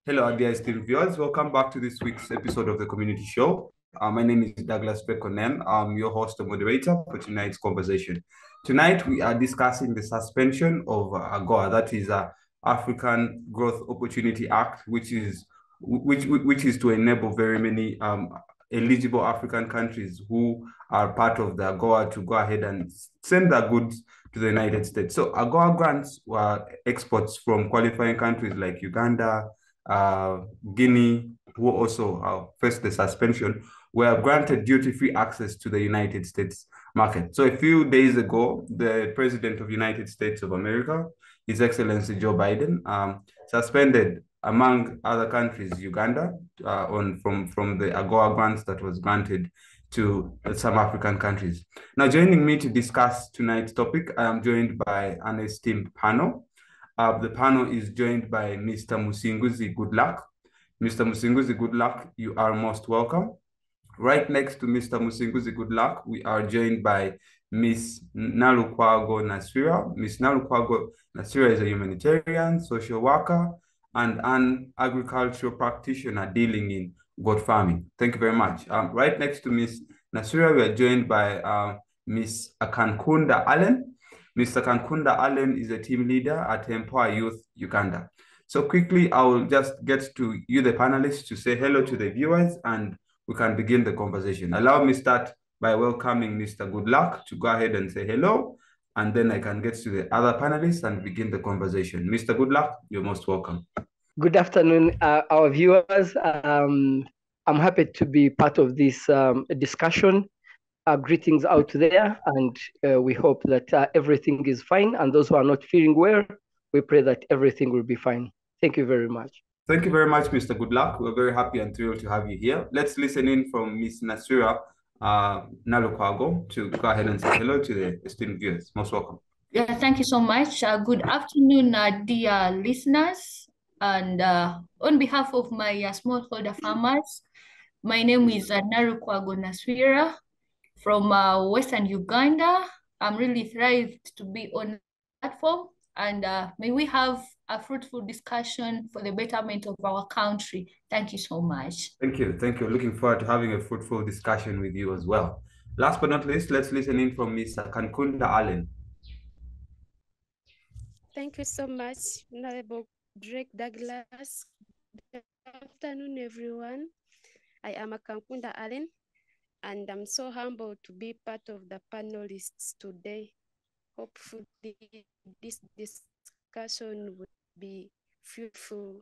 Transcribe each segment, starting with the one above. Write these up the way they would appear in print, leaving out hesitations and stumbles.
Hello, dear esteemed viewers. Welcome back to this week's episode of the Community Show. My name is Douglas Drake. I'm your host and moderator for tonight's conversation. Tonight, we are discussing the suspension of AGOA, that is African Growth Opportunity Act, which is to enable very many eligible African countries who are part of the AGOA to go ahead and send their goods to the United States. So AGOA grants were exports from qualifying countries like Uganda, Guinea, who also faced the suspension, were granted duty-free access to the United States market. So a few days ago, the President of the United States of America, His Excellency Joe Biden, suspended, among other countries, Uganda from the AGOA grants that was granted to some African countries. Now, joining me to discuss tonight's topic, I am joined by an esteemed panel. The panel is joined by Mr. Musinguzi GoodLuck. Mr. Musinguzi GoodLuck, you are most welcome. Right next to Mr. Musinguzi GoodLuck, we are joined by Ms. Nalukwago Naswirah. Ms. Nalukwago Naswirah is a humanitarian, social worker, and an agricultural practitioner dealing in goat farming. Thank you very much. Right next to Ms. Naswirah, we are joined by Ms. Akankunda Allen. Mr. Akankunda Allen is a team leader at Empower Youth Uganda. So quickly, I will just get to you, the panelists, to say hello to the viewers, and we can begin the conversation. Allow me start by welcoming Mr. GoodLuck to go ahead and say hello, and then I can get to the other panelists and begin the conversation. Mr. GoodLuck, you're most welcome. Good afternoon, our viewers. I'm happy to be part of this discussion. Greetings out there, and we hope that everything is fine. And those who are not feeling well, we pray that everything will be fine. Thank you very much. Thank you very much, Mr. GoodLuck. We're very happy and thrilled to have you here. Let's listen in from Ms. Naswirah Nalukwago to go ahead and say hello to the esteemed viewers. Most welcome. Yeah, thank you so much. Good afternoon, dear listeners. And on behalf of my smallholder farmers, my name is Nalukwago Naswirah from Western Uganda. I'm really thrilled to be on the platform, and may we have a fruitful discussion for the betterment of our country. Thank you so much. Thank you. Thank you. Looking forward to having a fruitful discussion with you as well. Last but not least, let's listen in from Ms. Akankunda Allen. Thank you so much, Honorable Drake Douglas. Good afternoon, everyone. I am Akankunda Allen, and I'm so humbled to be part of the panelists today. Hopefully, this discussion would be fruitful.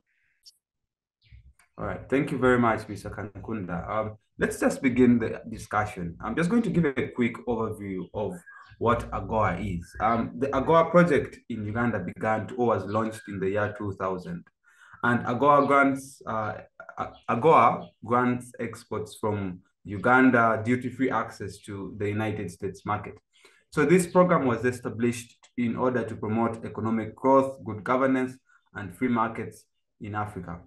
All right. Thank you very much, Mr. Akankunda. Let's just begin the discussion. I'm just going to give a quick overview of what AGOA is. The AGOA project in Uganda began or was launched in the year 2000. And AGOA grants exports from Uganda duty-free access to the United States market. So this program was established in order to promote economic growth, good governance, and free markets in Africa.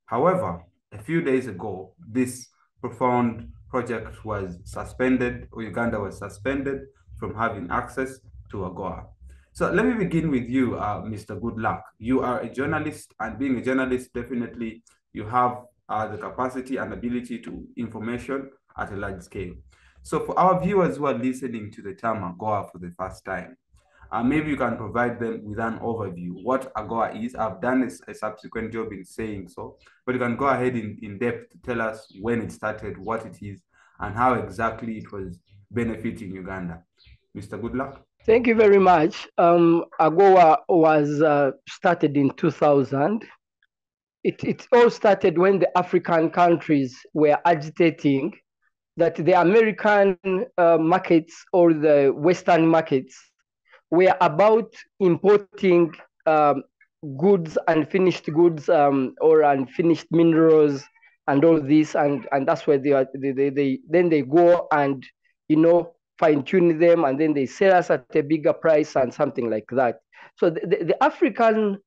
However, a few days ago, this profound project was suspended, or Uganda was suspended from having access to AGOA. So let me begin with you, Mr. GoodLuck. You are a journalist, and being a journalist, definitely you have the capacity and ability to information at a large scale. So for our viewers who are listening to the term AGOA for the first time, maybe you can provide them with an overview what AGOA is. I've done a subsequent job in saying so, but you can go ahead in depth to tell us when it started, what it is, and how exactly it was benefiting Uganda. Mr. GoodLuck. Thank you very much. AGOA was started in 2000. It all started when the African countries were agitating that the American markets or the Western markets were about importing goods, unfinished goods, or unfinished minerals and all this, and that's where they go and fine tune them, and then they sell us at a bigger price and something like that. So the African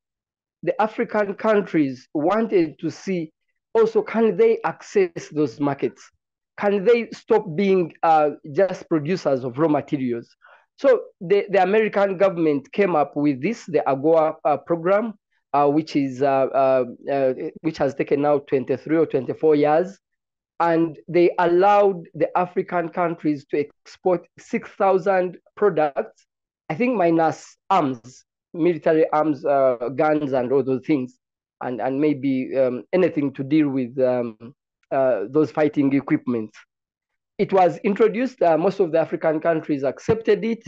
countries wanted to see also, can they access those markets? Can they stop being just producers of raw materials? So the American government came up with this, the AGOA program, which has taken now 23 or 24 years. And they allowed the African countries to export 6,000 products, I think minus arms, military arms, guns, and all those things, and maybe anything to deal with those fighting equipment. It was introduced, most of the African countries accepted it,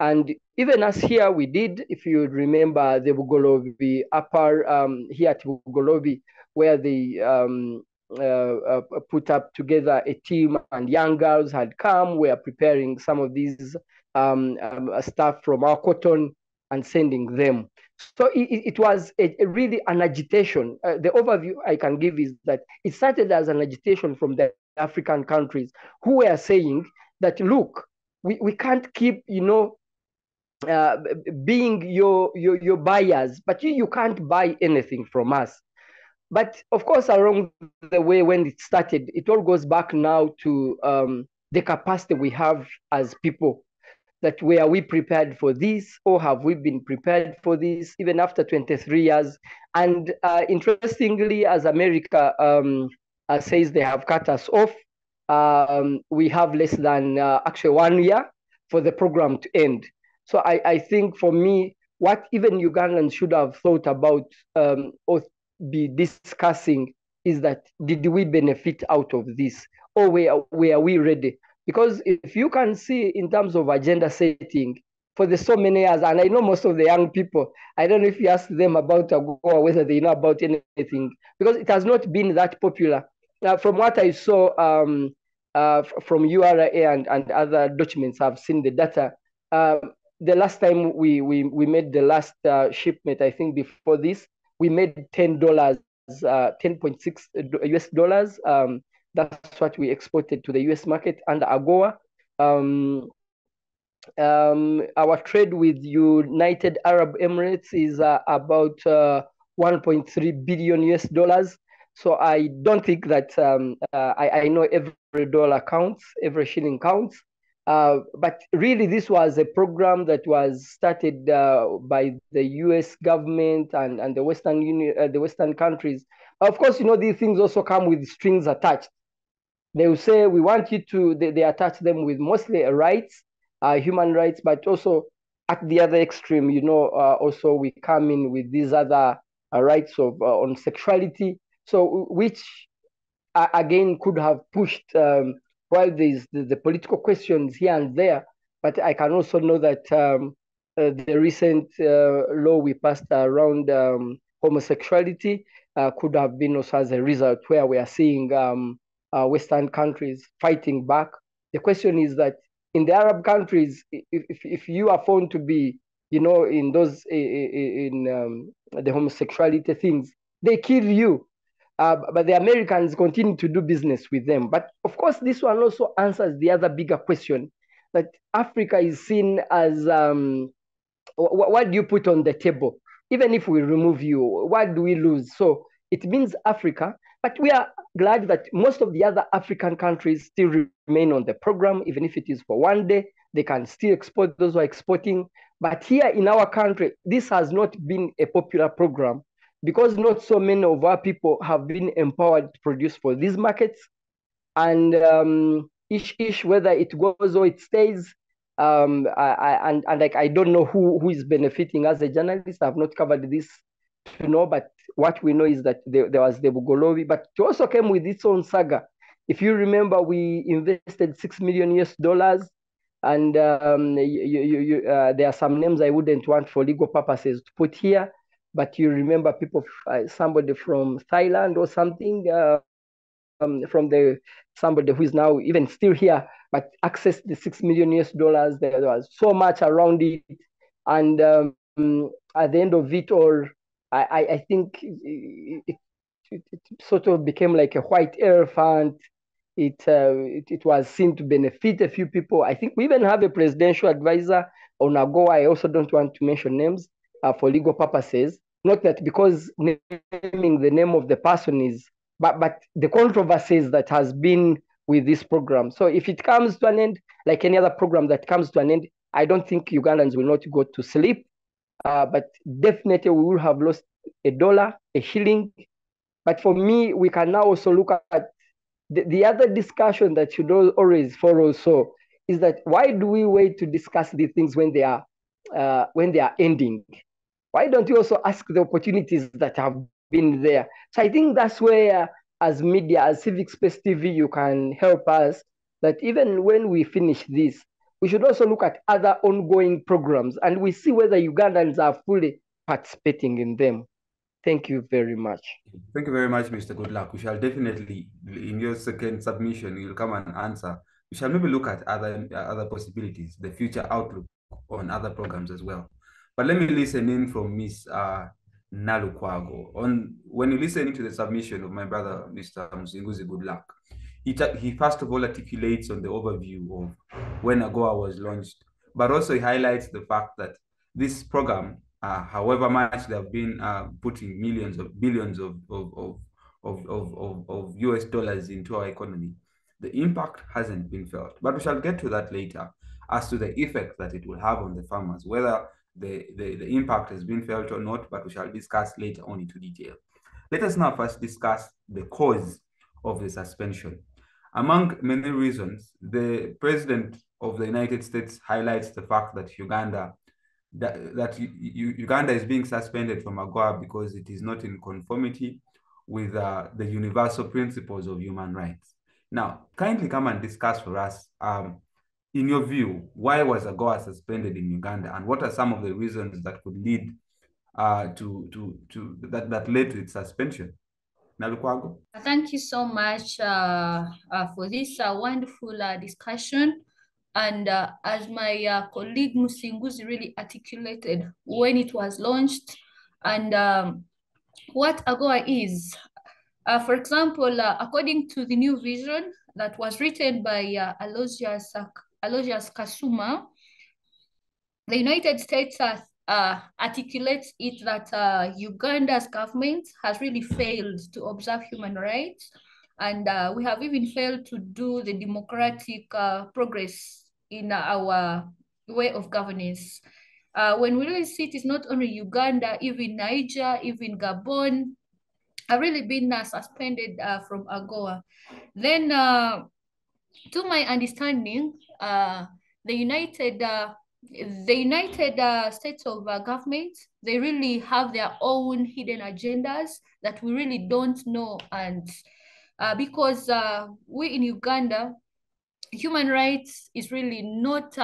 and even us here, we did. If you remember the Bugolobi upper here at Bugolobi, where they put up together a team, and young girls had come, were preparing some of these stuff from our cotton and sending them. So it was really an agitation. The overview I can give is that it started as an agitation from the African countries who were saying that, look, we can't keep, being your buyers, but you can't buy anything from us. But of course, along the way, when it started, it all goes back now to the capacity we have as people. That were we prepared for this, or have we been prepared for this, even after 23 years? And interestingly, as America says they have cut us off, we have less than actually 1 year for the program to end. So I think for me, what even Ugandans should have thought about or be discussing is that, did we benefit out of this, or were we ready? Because if you can see in terms of agenda setting for the so many years, and I know most of the young people, I don't know if you ask them about AGOA, whether they know about anything, because it has not been that popular. From what I saw from URA and other documents, I've seen the data. The last time we made the last shipment, I think before this, we made $10, 10.6 US dollars. That's what we exported to the US market under AGOA. Our trade with United Arab Emirates is about 1.3 billion US dollars. So I don't think that I know every dollar counts, every shilling counts. But really, this was a program that was started by the US government and the Western Union, the Western countries. Of course, these things also come with strings attached. They will say, we want you to, they attach them with mostly rights, human rights, but also at the other extreme, also we come in with these other rights of on sexuality. So which again could have pushed while there's the political questions here and there, but I can also know that the recent law we passed around homosexuality could have been also as a result, where we are seeing Western countries fighting back. The question is that in the Arab countries, if you are found to be, in those the homosexuality things, they kill you. But the Americans continue to do business with them. But of course, this one also answers the other bigger question, that Africa is seen as, what do you put on the table? Even if we remove you, what do we lose? So it means Africa, but we are glad that most of the other African countries still remain on the program, even if it is for one day. They can still export those who are exporting. But here in our country, this has not been a popular program, because not so many of our people have been empowered to produce for these markets. And whether it goes or it stays, I don't know who is benefiting. As a journalist, I've not covered this to know, but what we know is that there was the Bugolobi, but it also came with its own saga. If you remember, we invested $6 million US dollars, and there are some names I wouldn't want for legal purposes to put here, but you remember people, somebody from Thailand or something, from somebody who is now even still here, but accessed the $6 million US dollars. There was so much around it, and at the end of it all, I think it sort of became like a white elephant. It was seen to benefit a few people. I think we even have a presidential advisor on AGOA. I also don't want to mention names for legal purposes. Not that because naming the name of the person is, but the controversies that has been with this program. So if it comes to an end, like any other program that comes to an end, I don't think Ugandans will not go to sleep. but definitely we will have lost a dollar, a shilling. But for me, we can now also look at the other discussion that should always follow. So is that why do we wait to discuss these things when they are ending? Why don't you also ask the opportunities that have been there? So I think that's where, as media, as Civic Space TV, you can help us that even when we finish this, we should also look at other ongoing programs and we see whether Ugandans are fully participating in them. Thank you very much. Thank you very much, Mr. Goodluck. We shall definitely, in your second submission, you'll come and answer. We shall maybe look at other possibilities, the future outlook on other programs as well. But let me listen in from Miss Nalukwago. When you listen to the submission of my brother, Mr. Musinguzi GoodLuck, he first of all articulates on the overview of when AGOA was launched, but also he highlights the fact that this program, however much they have been putting billions of US dollars into our economy, the impact hasn't been felt. But we shall get to that later as to the effect that it will have on the farmers, whether the impact has been felt or not, but we shall discuss later on into detail. Let us now first discuss the cause of the suspension. Among many reasons, the President of the United States highlights the fact that Uganda is being suspended from AGOA because it is not in conformity with the universal principles of human rights. Now, kindly come and discuss for us, in your view, why was AGOA suspended in Uganda, and what are some of the reasons that could lead that led to its suspension? Nalukwago. Thank you so much for this wonderful discussion. And as my colleague Musinguzi really articulated when it was launched and what AGOA is. For example, according to the new vision that was written by Aloysius Kasuma, the United States articulates it that Uganda's government has really failed to observe human rights, and we have even failed to do the democratic progress in our way of governance. When we really see it is not only Uganda, even Niger, even Gabon have really been suspended from AGOA. Then, to my understanding, the United States of government, they really have their own hidden agendas that we really don't know. And because we in Uganda, human rights is really not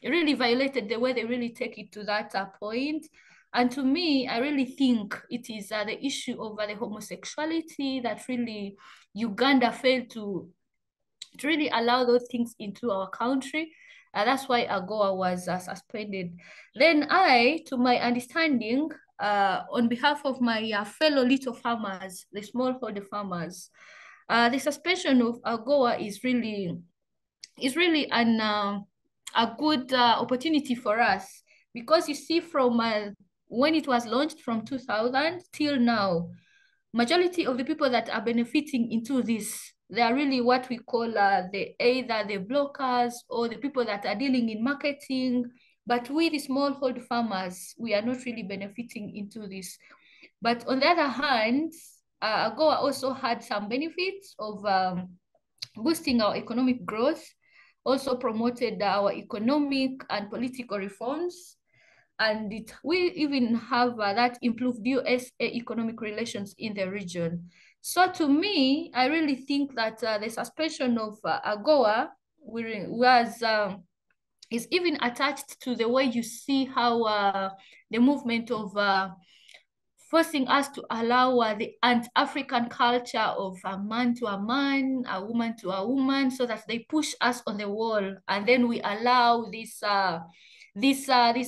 really violated the way they really take it to that point. And to me, I really think it is the issue of the homosexuality that really Uganda failed to really allow those things into our country. That's why AGOA was suspended. Then to my understanding, on behalf of my fellow little farmers, the smallholder farmers, the suspension of AGOA is really a good opportunity for us, because you see from when it was launched from 2000 till now, majority of the people that are benefiting into this, they are really what we call either the blockers or the people that are dealing in marketing. But we, the smallholder farmers, we are not really benefiting into this. But on the other hand, AGOA also had some benefits of boosting our economic growth, also promoted our economic and political reforms. And we even have that improved USA economic relations in the region. So to me, I really think that the suspension of AGOA is even attached to the way you see how the movement of forcing us to allow the African culture of a man to a man, a woman to a woman, so that they push us on the wall, and then we allow this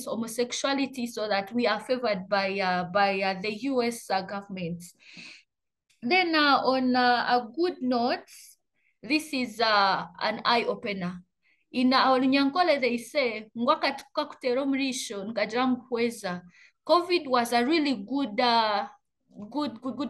homosexuality, so that we are favored by the US government. Then on a good note, this is an eye opener. In our Nyankole, they say, COVID was a really good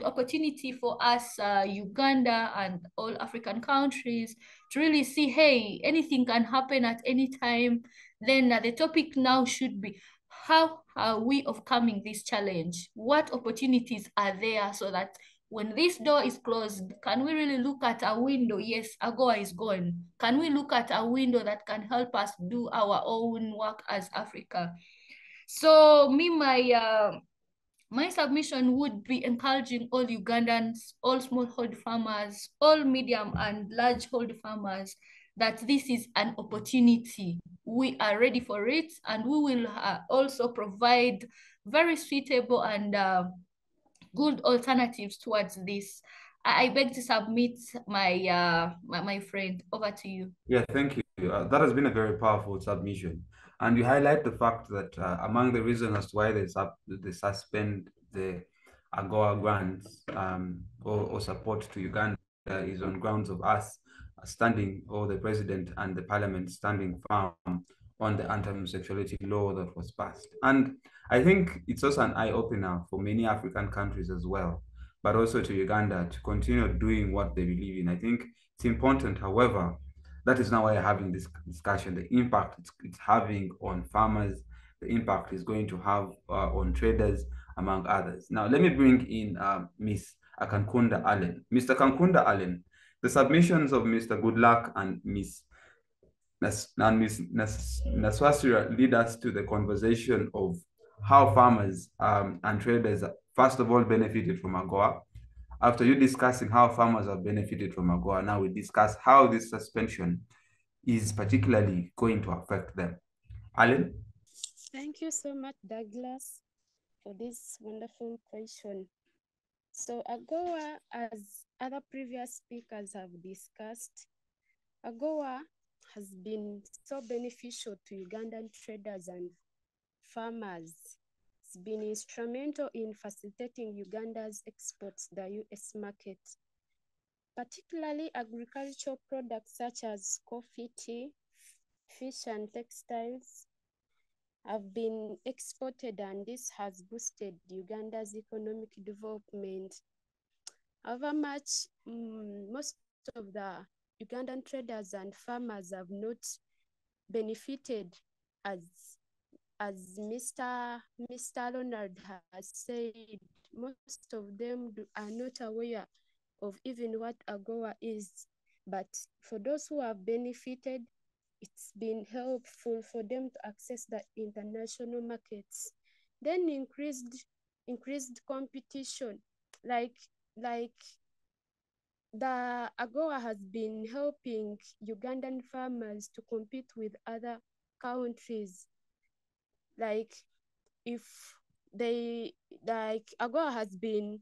opportunity for us, Uganda and all African countries, to really see, hey, anything can happen at any time. Then the topic now should be, how are we overcoming this challenge? What opportunities are there so that when this door is closed, can we really look at a window? Yes, AGOA is gone. Can we look at a window that can help us do our own work as Africa? So my submission would be encouraging all Ugandans, all smallholder farmers, all medium and largeholder farmers, that this is an opportunity. We are ready for it, and we will also provide very suitable and good alternatives towards this. I beg to submit my friend. Over to you. Yeah, thank you. That has been a very powerful submission. And you highlight the fact that among the reasons as to why they suspend the AGOA grants or support to Uganda is on grounds of us standing, or the president and the parliament standing firm on the anti-homosexuality law that was passed. And I think it's also an eye-opener for many African countries as well, but also to Uganda to continue doing what they believe in. I think it's important, however, that is now why we're having this discussion, the impact it's having on farmers, the impact it's going to have on traders, among others. Now, let me bring in Miss Akankunda Allen. Mr. Akankunda Allen, the submissions of Mr. GoodLuck and Miss Naswirah lead us to the conversation of how farmers and traders, first of all, benefited from AGOA. After you discussing how farmers have benefited from AGOA, now we discuss how this suspension is particularly going to affect them. Allen? Thank you so much, Douglas, for this wonderful question. So AGOA, as other previous speakers have discussed, AGOA has been so beneficial to Ugandan traders and farmers. It's been instrumental in facilitating Uganda's exports to the US market, particularly agricultural products such as coffee, tea, fish, and textiles have been exported, and this has boosted Uganda's economic development. However, most of the Ugandan traders and farmers have not benefited, as Mr. Leonard has said. Most of them are not aware of even what AGOA is. But for those who have benefited, it's been helpful for them to access the international markets. Then increased competition, like the AGOA has been helping Ugandan farmers to compete with other countries. Like AGOA has been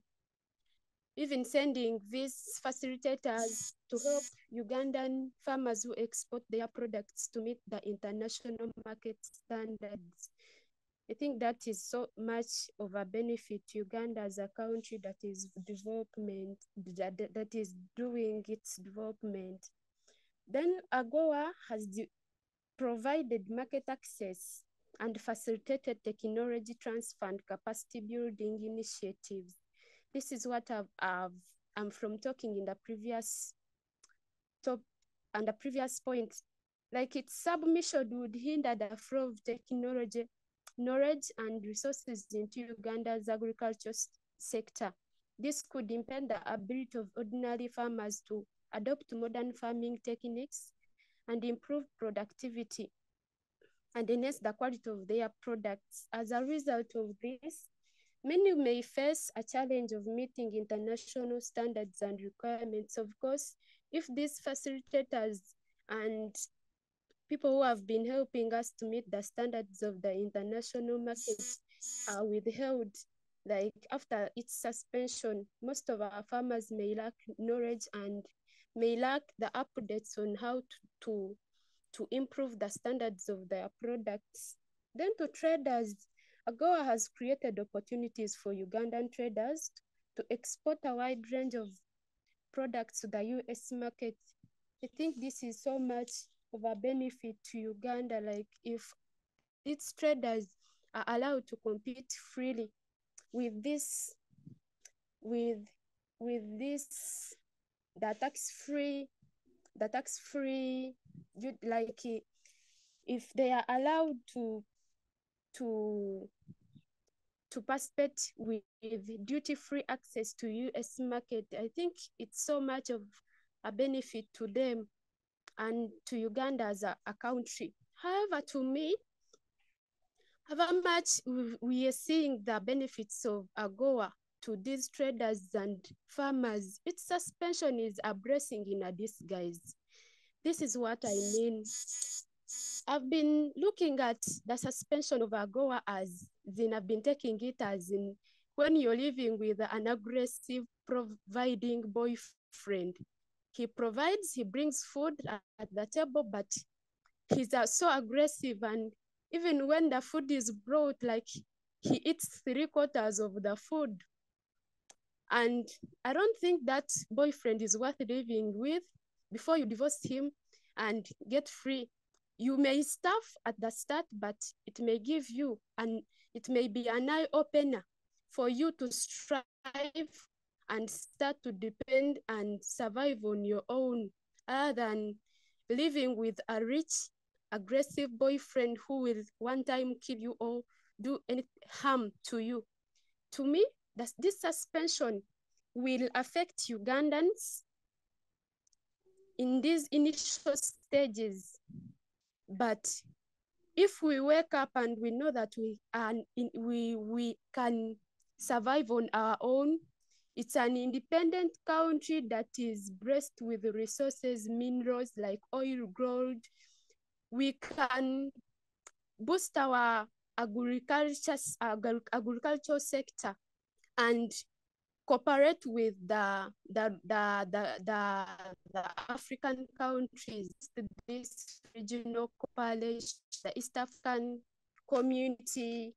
even sending these facilitators to help Ugandan farmers who export their products to meet the international market standards. I think that is so much of a benefit to Uganda as a country that is that is doing its development. Then AGOA has provided market access and facilitated technology transfer and capacity building initiatives. This is what I'm from talking in the previous point. Like, its submission would hinder the flow of technology, knowledge, and resources into Uganda's agriculture sector. This could impede the ability of ordinary farmers to adopt modern farming techniques and improve productivity and enhance the quality of their products. As a result of this, many may face a challenge of meeting international standards and requirements. Of course, if these facilitators and people who have been helping us to meet the standards of the international market are withheld, like after its suspension, most of our farmers may lack knowledge and may lack the updates on how to improve the standards of their products. Then to traders, AGOA has created opportunities for Ugandan traders to export a wide range of products to the US market. I think this is so much of a benefit to Uganda. Like, if its traders are allowed to compete freely with this, the tax-free, like, if they are allowed to to participate with duty-free access to US market. I think it's so much of a benefit to them and to Uganda as a country. However, to me, however much we are seeing the benefits of AGOA to these traders and farmers, its suspension is a blessing in a disguise. This is what I mean. I've been looking at the suspension of AGOA as in, I've been taking it as in when you're living with an aggressive providing boyfriend. He provides, he brings food at the table, but he's so aggressive, and even when the food is brought, like he eats 3/4 of the food. And I don't think that boyfriend is worth living with. Before you divorce him and get free, you may starve at the start, but it may give you, and it may be an eye opener for you to strive and start to depend and survive on your own, other than living with a rich, aggressive boyfriend who will one time kill you or do any harm to you. To me, this suspension will affect Ugandans in these initial stages. But if we wake up and we know that we can survive on our own, it's an independent country that is blessed with resources, minerals like oil, gold. We can boost our agricultural sector and cooperate with the African countries, this regional cooperation, the East African community,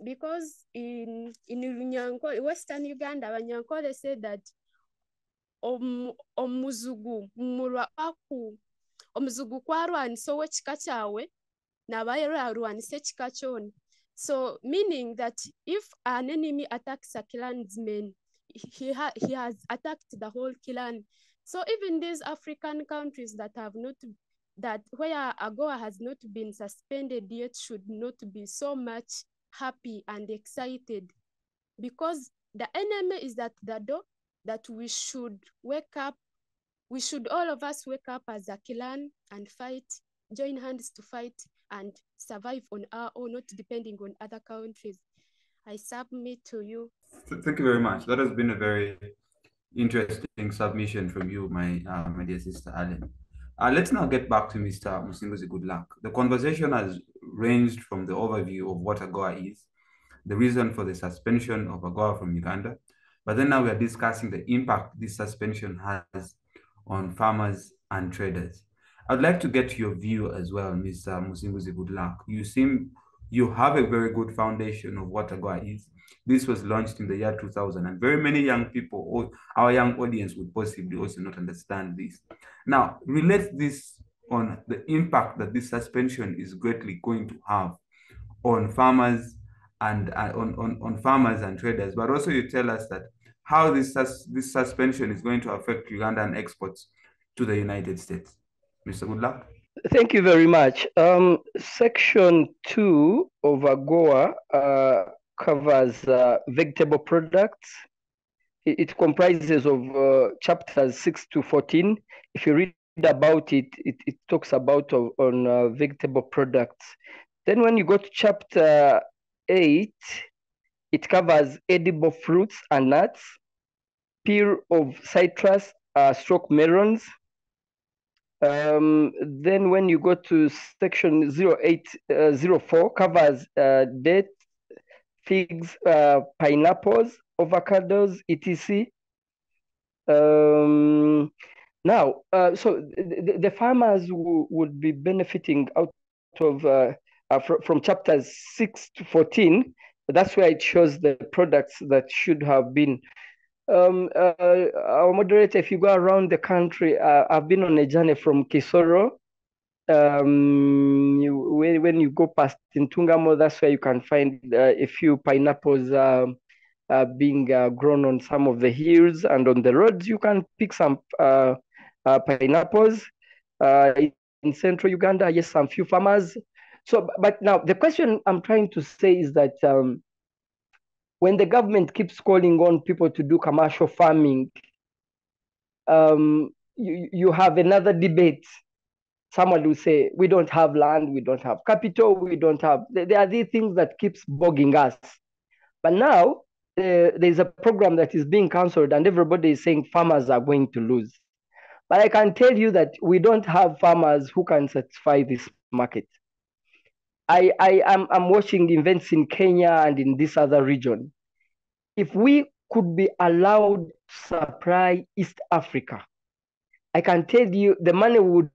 because in Western Uganda, Abanyankole said that omuzugu kwarwanisa ow'ekika kyawe nabaye arwanisa ekika kyona. So meaning that if an enemy attacks a clansman, he has attacked the whole clan. So even these African countries that have not, that where AGOA has not been suspended yet, should not be so much happy and excited, because the enemy is at the door, that we should wake up. We should all of us wake up as a clan and fight, join hands to fight and survive on our own, not depending on other countries. I submit to you. Thank you very much. That has been a very interesting submission from you, my dear sister Allen. Let's now get back to Mr. Musinguzi GoodLuck. The conversation has ranged from the overview of what AGOA is, the reason for the suspension of AGOA from Uganda, but then now we are discussing the impact this suspension has on farmers and traders. I'd like to get your view as well, Mr. Musinguzi GoodLuck. You have a very good foundation of what AGOA is. This was launched in the year 2000, and very many young people, our young audience, would possibly also not understand this. Now, relate this on the impact that this suspension is greatly going to have on farmers and on farmers and traders, but also you tell us that how this suspension is going to affect Ugandan exports to the United States. Mr. GoodLuck. Thank you very much. Section 2 of AGOA covers vegetable products. It comprises of chapters 6 to 14. If you read about it, it talks about on vegetable products. Then when you go to chapter 8, it covers edible fruits and nuts, peel of citrus, stroke melons. Then when you go to section 0804, covers dates, figs, pineapples, avocados, etc. Now, so the farmers would be benefiting out of from chapters 6 to 14. That's where it shows the products that should have been. Our moderator, if you go around the country, I've been on a journey from Kisoro. When you go past Intungamo, that's where you can find a few pineapples being grown on some of the hills, and on the roads you can pick some pineapples. In central Uganda, yes, some few farmers. So, but now the question I'm trying to say is that when the government keeps calling on people to do commercial farming, you have another debate. Someone will say, we don't have land, we don't have capital, we don't have, there are these things that keeps bogging us. But now there's a program that is being cancelled and everybody is saying farmers are going to lose. But I can tell you that we don't have farmers who can satisfy this market. I'm watching events in Kenya and in this other region. If we could be allowed to supply East Africa, I can tell you the money would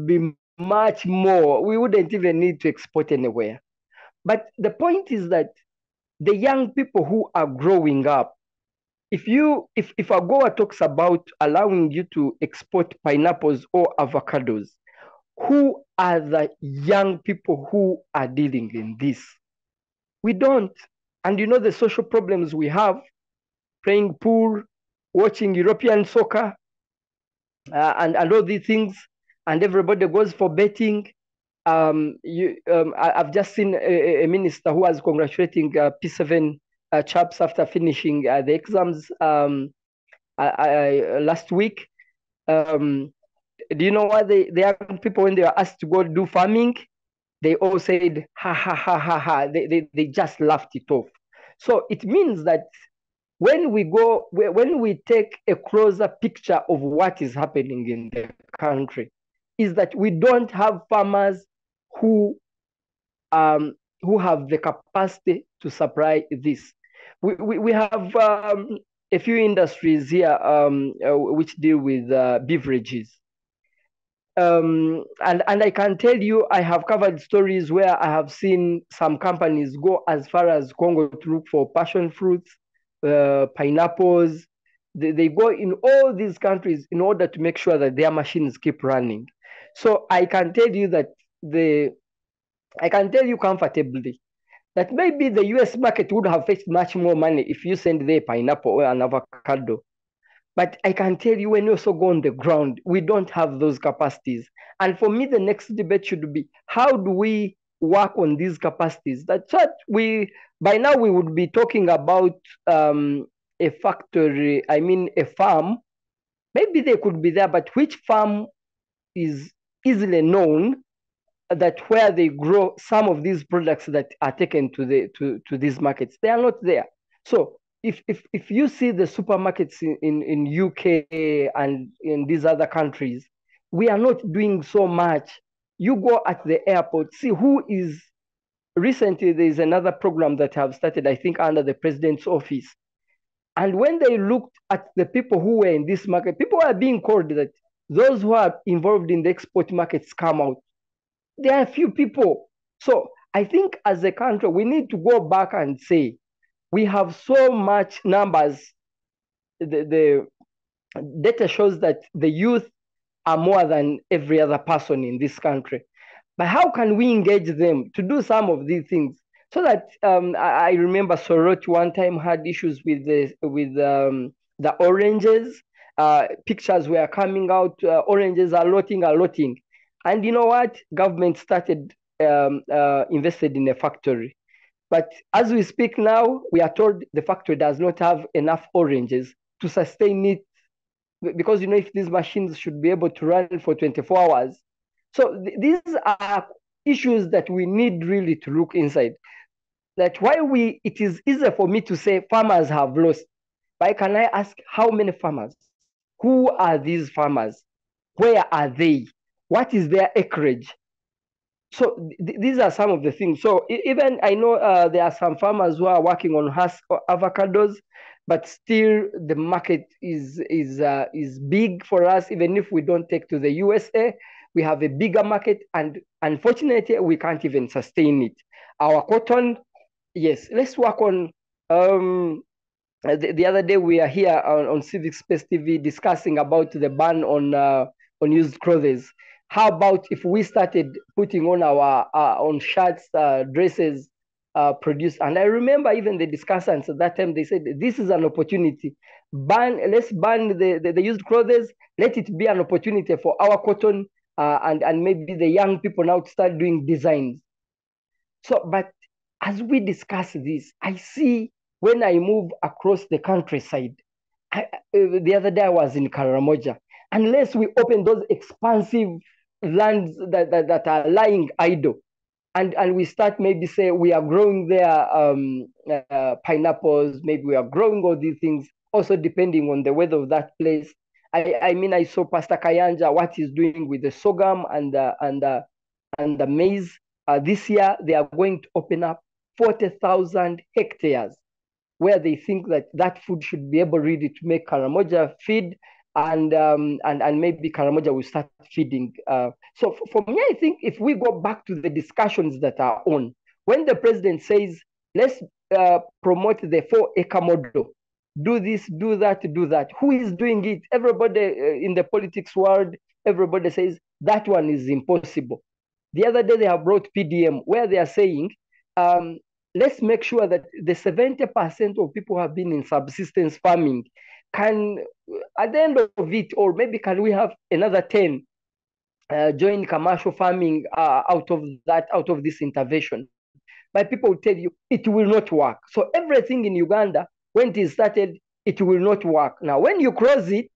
be much more. We wouldn't even need to export anywhere. But the point is that the young people who are growing up, if AGOA talks about allowing you to export pineapples or avocados, who are the young people who are dealing in this? We don't. And you know the social problems we have, playing pool, watching European soccer, and all these things, and everybody goes for betting. I've just seen a minister who was congratulating P7 chaps after finishing the exams last week. Do you know what the young people, when they were asked to go do farming, they all said, ha, ha, ha, ha, ha. They just laughed it off. So it means that when we take a closer picture of what is happening in the country, is that we don't have farmers who have the capacity to supply this. We have a few industries here which deal with beverages. And I can tell you, I have covered stories where I have seen some companies go as far as Congo to look for passion fruits, pineapples. They go in all these countries in order to make sure that their machines keep running. So I can tell you that I can tell you comfortably that maybe the US market would have fetched much more money if you send there pineapple or an avocado. But I can tell you, when you also go on the ground, we don't have those capacities. And for me, the next debate should be, how do we work on these capacities? That's what by now we would be talking about a factory, a farm. Maybe they could be there, but which farm is easily known that where they grow some of these products that are taken to these markets? They are not there. So if you see the supermarkets in UK and in these other countries, we are not doing so much. You go at the airport, see who is. Recently, there is another program that have started, I think, under the president's office. And when they looked at the people who were in this market, people are being called that those who are involved in the export markets come out. There are few people. So I think as a country, we need to go back and say, we have so much numbers. The data shows that the youth are more than every other person in this country. But how can we engage them to do some of these things? So that I remember Soroti one time had issues with the oranges. Pictures were coming out, oranges are lotting. And you know what? Government started invested in a factory. But as we speak now, we are told the factory does not have enough oranges to sustain it, because if these machines should be able to run for 24 hours. So these are issues that we need really to look inside. That why it is easier for me to say farmers have lost. But can I ask, how many farmers? Who are these farmers? Where are they? What is their acreage? So these are some of the things. So even I know there are some farmers who are working on avocados, but still the market is big for us. Even if we don't take to the USA, we have a bigger market, and unfortunately we can't even sustain it. Our cotton, yes, let's work on. The other day we are here on Civic Space TV discussing about the ban on used clothes. How about if we started putting on our on shirts, dresses produced? And I remember even the discussants at that time, they said, this is an opportunity. Let's ban the used clothes. Let it be an opportunity for our cotton and maybe the young people now start doing designs. So, but as we discuss this, I see when I move across the countryside, the other day I was in Karamoja, unless we open those expansive lands that are lying idle, and we start maybe say we are growing there pineapples, maybe we are growing all these things, also depending on the weather of that place. I mean, I saw Pastor Kayanja, what he's doing with the sorghum and the maize. This year, they are going to open up 40,000 hectares where they think that that food should be able really to make Karamoja feed, and maybe Karamoja will start feeding. So for me, I think if we go back to the discussions that are on, when the president says, let's promote the 4-acre model, do this, do that, do that. Who is doing it? Everybody in the politics world, everybody says that one is impossible. The other day they have brought PDM where they are saying, let's make sure that the 70% of people who have been in subsistence farming can, at the end of it, or maybe can we have another 10 join commercial farming out of this intervention. But people will tell you it will not work. So everything in Uganda, when it is started, it will not work. Now, when you cross it,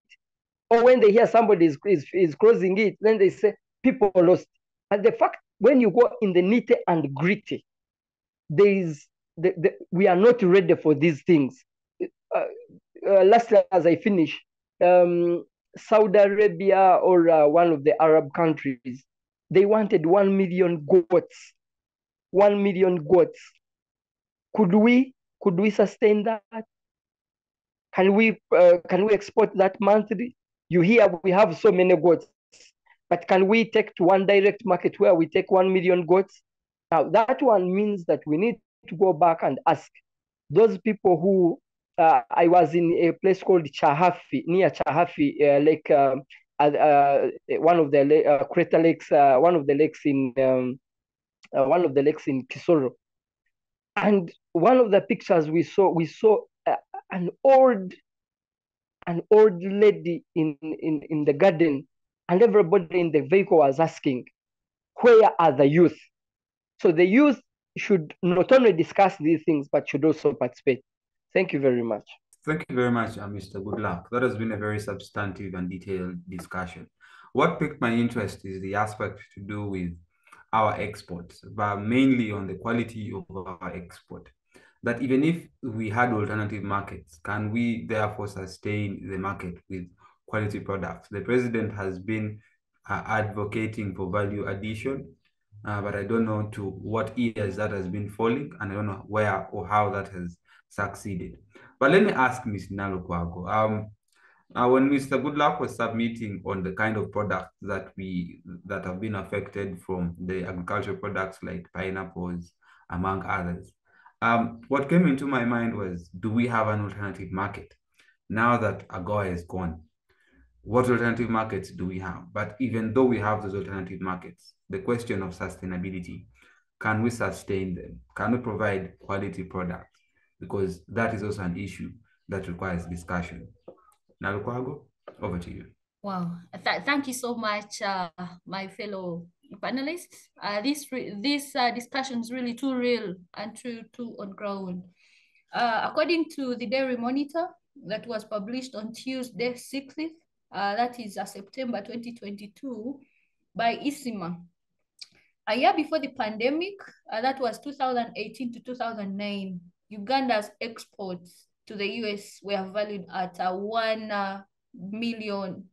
or when they hear somebody is crossing it, then they say people lost. And the fact, when you go in the nitty and gritty, we are not ready for these things. Last as I finish, Saudi Arabia or one of the Arab countries, they wanted 1 million goats. 1 million goats. Could we sustain that? Can we export that monthly? You hear we have so many goats, but can we take to one direct market where we take 1 million goats? Now that one means that we need to go back and ask those people who, I was in a place called Chahafi, near Chahafi Lake, one of the crater lakes, one of the lakes in Kisoro. And one of the pictures we saw an old lady in the garden, and everybody in the vehicle was asking, where are the youth? So the youth should not only discuss these things, but should also participate. Thank you very much. Thank you very much, Mr. GoodLuck. That has been a very substantive and detailed discussion. What piqued my interest is the aspect to do with our exports, but mainly on the quality of our export. That even if we had alternative markets, can we therefore sustain the market with quality products? The president has been advocating for value addition, but I don't know to what ears that has been falling, and I don't know where or how that has succeeded. But let me ask Ms. Nalukwago. When Mr. GoodLuck was submitting on the kind of products that have been affected from the agricultural products like pineapples, among others, what came into my mind was, do we have an alternative market? Now that AGOA is gone, what alternative markets do we have? But even though we have those alternative markets, the question of sustainability, can we sustain them? Can we provide quality products? Because that is also an issue that requires discussion. Nalukwago, over to you. Wow, thank you so much, my fellow panelists. This discussion is really too real and too on ground. According to the Dairy Monitor that was published on Tuesday, 6th, that is September 2022, by ISIMA. A year before the pandemic, that was 2018 to 2009, Uganda's exports to the US were valued at $1 million,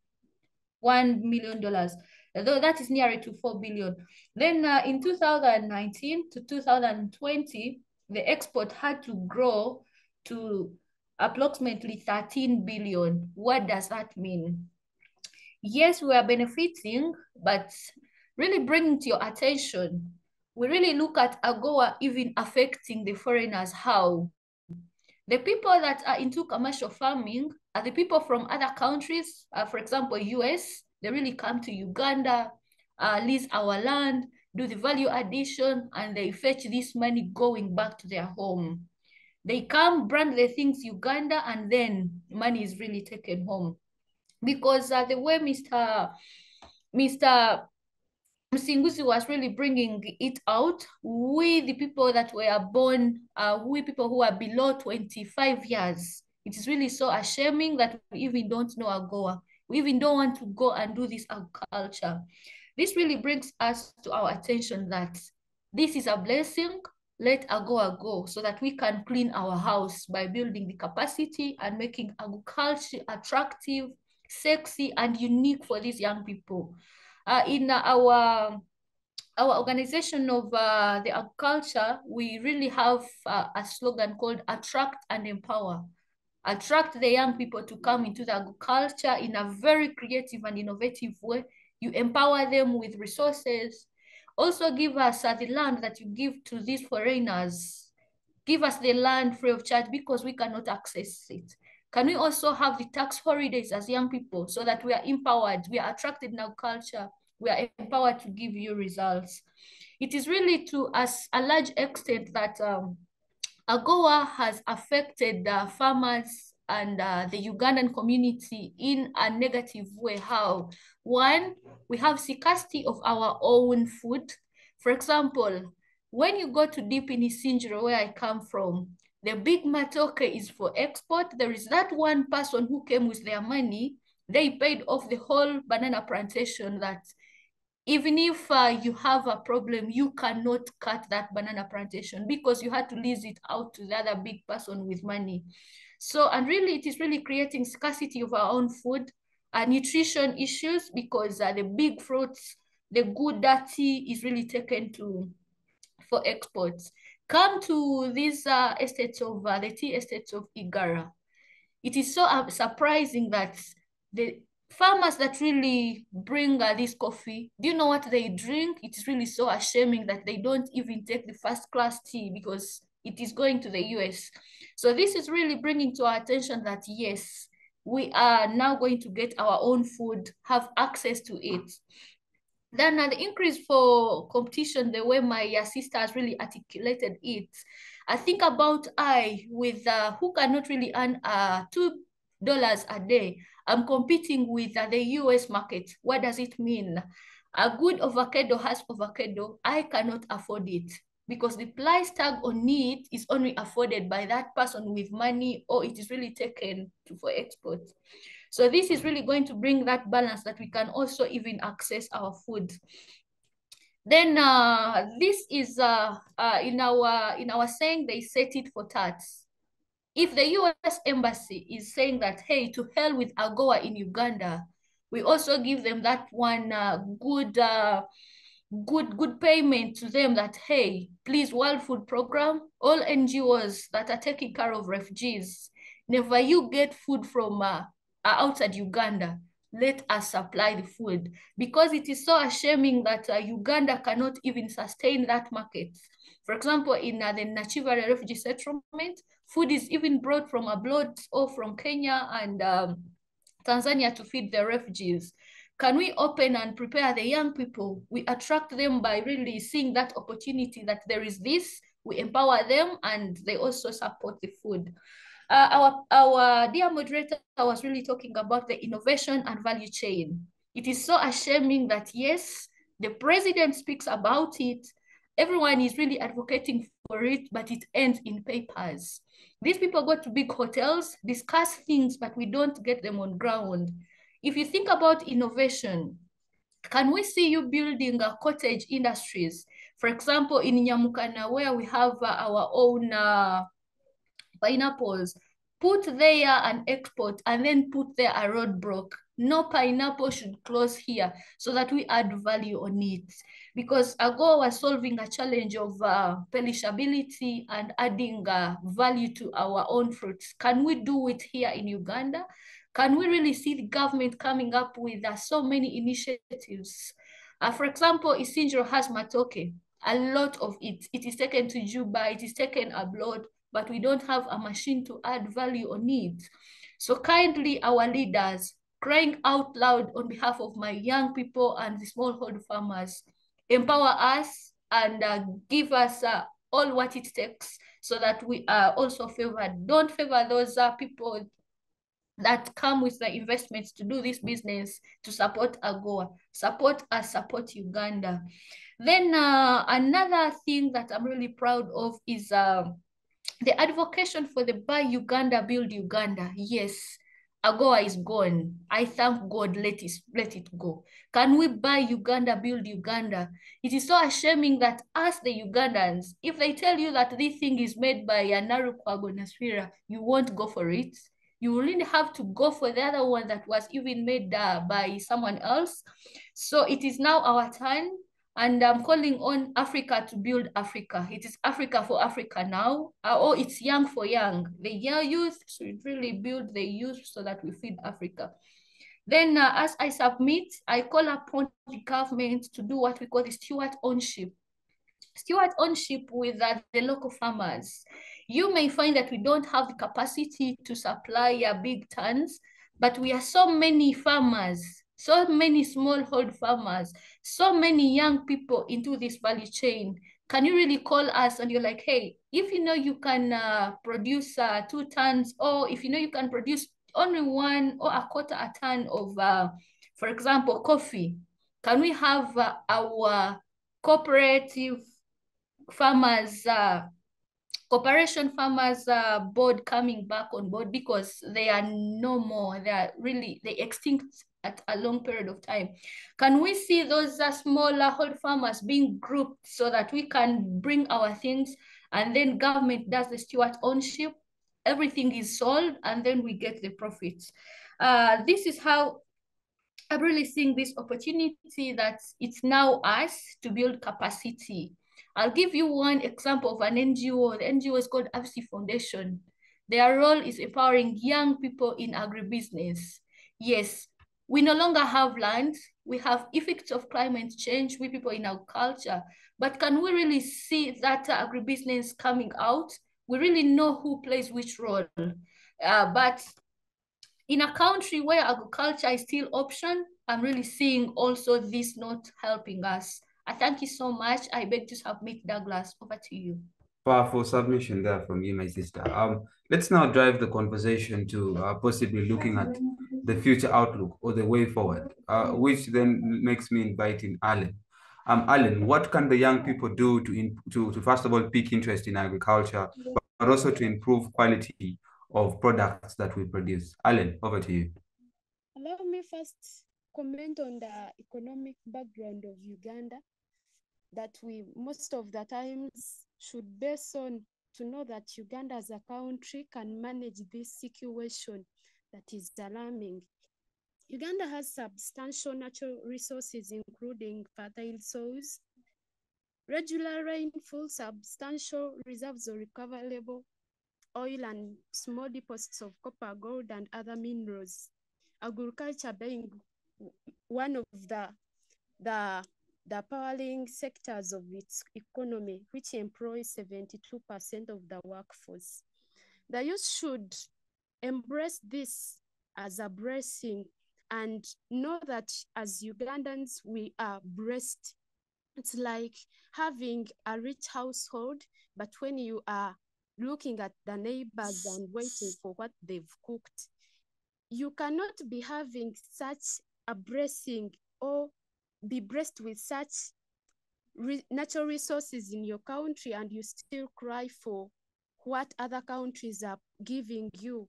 though that is nearer to 4 billion. Then in 2019 to 2020, the export had to grow to approximately 13 billion. What does that mean? Yes, we are benefiting, but really bringing to your attention, we really look at AGOA even affecting the foreigners. How? The people that are into commercial farming are the people from other countries, for example, US. They really come to Uganda, lease our land, do the value addition, and they fetch this money going back to their home. They come, brand the things Uganda, and then money is really taken home. Because the way Mr. Musinguzi was really bringing it out. We, the people that were born, we people who are below 25 years, it is really so ashamed that we even don't know AGOA. We even don't want to go and do this agriculture. This really brings us to our attention that this is a blessing. Let AGOA go so that we can clean our house by building the capacity and making agriculture attractive, sexy, and unique for these young people. In our organization of the agriculture, we really have a slogan called attract and empower. Attract the young people to come into the agriculture in a very creative and innovative way. You empower them with resources. Also give us the land that you give to these foreigners. Give us the land free of charge because we cannot access it. Can we also have the tax holidays as young people so that we are empowered, we are attracted in our culture, we are empowered to give you results? It is really to a large extent that AGOA has affected farmers and the Ugandan community in a negative way. How? One, we have scarcity of our own food. For example, when you go to deep in Isinjiro, where I come from, the big matoke is for export. There is that one person who came with their money. They paid off the whole banana plantation that even if you have a problem, you cannot cut that banana plantation because you had to lease it out to the other big person with money. So, and really, it is really creating scarcity of our own food, nutrition issues because the big fruits, the good dirty is really taken for exports. Come to these estates of the tea estates of Igara. It is so surprising that the farmers that really bring this coffee, do you know what they drink? It is really so ashamed that they don't even take the first class tea because it is going to the US. So this is really bringing to our attention that yes, we are now going to get our own food, have access to it. Then the increase for competition, the way my sister has really articulated it, I think about I with who cannot really earn $2 a day. I'm competing with the US market. What does it mean? A good avocado has avocado. I cannot afford it because the price tag on it is only afforded by that person with money, or it is really taken for export. So this is really going to bring that balance that we can also even access our food. Then this is in our saying, they set it for tats. If the US embassy is saying that, hey, to hell with AGOA in Uganda, we also give them that one good payment to them that, hey, please, World Food Program, all NGOs that are taking care of refugees, never you get food from outside Uganda, let us supply the food. Because it is so ashamed that Uganda cannot even sustain that market. For example, in the Nachivara refugee settlement, food is even brought from abroad or from Kenya and Tanzania to feed the refugees. Can we open and prepare the young people? We attract them by really seeing that opportunity that there is this, we empower them and they also support the food. Our dear moderator was really talking about the innovation and value chain. It is so ashamed that yes, the president speaks about it, everyone is really advocating for it, but it ends in papers. These people go to big hotels, discuss things, but we don't get them on ground. If you think about innovation, can we see you building cottage industries? For example, in Nyamukana, where we have our own pineapples, put there an export and then put there a roadblock. No pineapple should close here so that we add value on it. Because AGOA was solving a challenge of perishability and adding value to our own fruits. Can we do it here in Uganda? Can we really see the government coming up with so many initiatives? For example, Isinjiro has matoke, a lot of it. It is taken to Juba, it is taken abroad, but we don't have a machine to add value on it. So kindly, our leaders, crying out loud on behalf of my young people and the smallholder farmers, empower us and give us all what it takes so that we are also favored. Don't favor those people that come with the investments to do this business to support AGOA. Support us, support Uganda. Then another thing that I'm really proud of is the advocacy for the Buy Uganda, Build Uganda. Yes, AGOA is gone. I thank God, let it go. Can we buy Uganda, build Uganda? It is so ashamed that us, the Ugandans, if they tell you that this thing is made by Nalukwago Naswirah, you won't go for it. You really have to go for the other one that was even made by someone else. So it is now our turn. And I'm calling on Africa to build Africa. It is Africa for Africa now. Or it's young for young. The young youth should really build the youth so that we feed Africa. Then as I submit, I call upon the government to do what we call the steward ownership. Steward ownership with the local farmers. You may find that we don't have the capacity to supply big tons, but we are so many farmers, so many smallhold farmers, so many young people into this value chain. Can you really call us and you're like, hey, if you know you can produce 2 tons, or if you know you can produce only 1 or a quarter a ton of, for example, coffee, can we have our cooperative farmers, cooperation farmers board coming back on board, because they are no more, they extinct at a long period of time. Can we see those smaller hold farmers being grouped so that we can bring our things, and then government does the steward ownership, everything is sold, and then we get the profits. This is how I'm really seeing this opportunity, that it's now us to build capacity. I'll give you one example of an NGO. The NGO is called AFC Foundation. Their role is empowering young people in agribusiness. Yes, we no longer have land. We have effects of climate change, we people in our culture. But can we really see that agribusiness coming out? We really know who plays which role. But in a country where agriculture is still option, I'm really seeing also this not helping us. I thank you so much. I beg to submit. Douglas, over to you. Powerful submission there from you, my sister. Let's now drive the conversation to possibly looking at the future outlook or the way forward, which then makes me inviting Allen. Allen, what can the young people do to first of all pique interest in agriculture, but also to improve quality of products that we produce? Allen, over to you. Allow me first comment on the economic background of Uganda, that we most of the times should base on to know that Uganda as a country can manage this situation that is alarming. Uganda has substantial natural resources, including fertile soils, regular rainfall, substantial reserves of recoverable oil, and small deposits of copper, gold, and other minerals. Agriculture being one of the powering sectors of its economy, which employs 72% of the workforce. The youth should embrace this as a blessing and know that as Ugandans, we are blessed. It's like having a rich household, but when you are looking at the neighbors and waiting for what they've cooked, you cannot be having such a blessing or be blessed with such natural resources in your country, and you still cry for what other countries are giving you,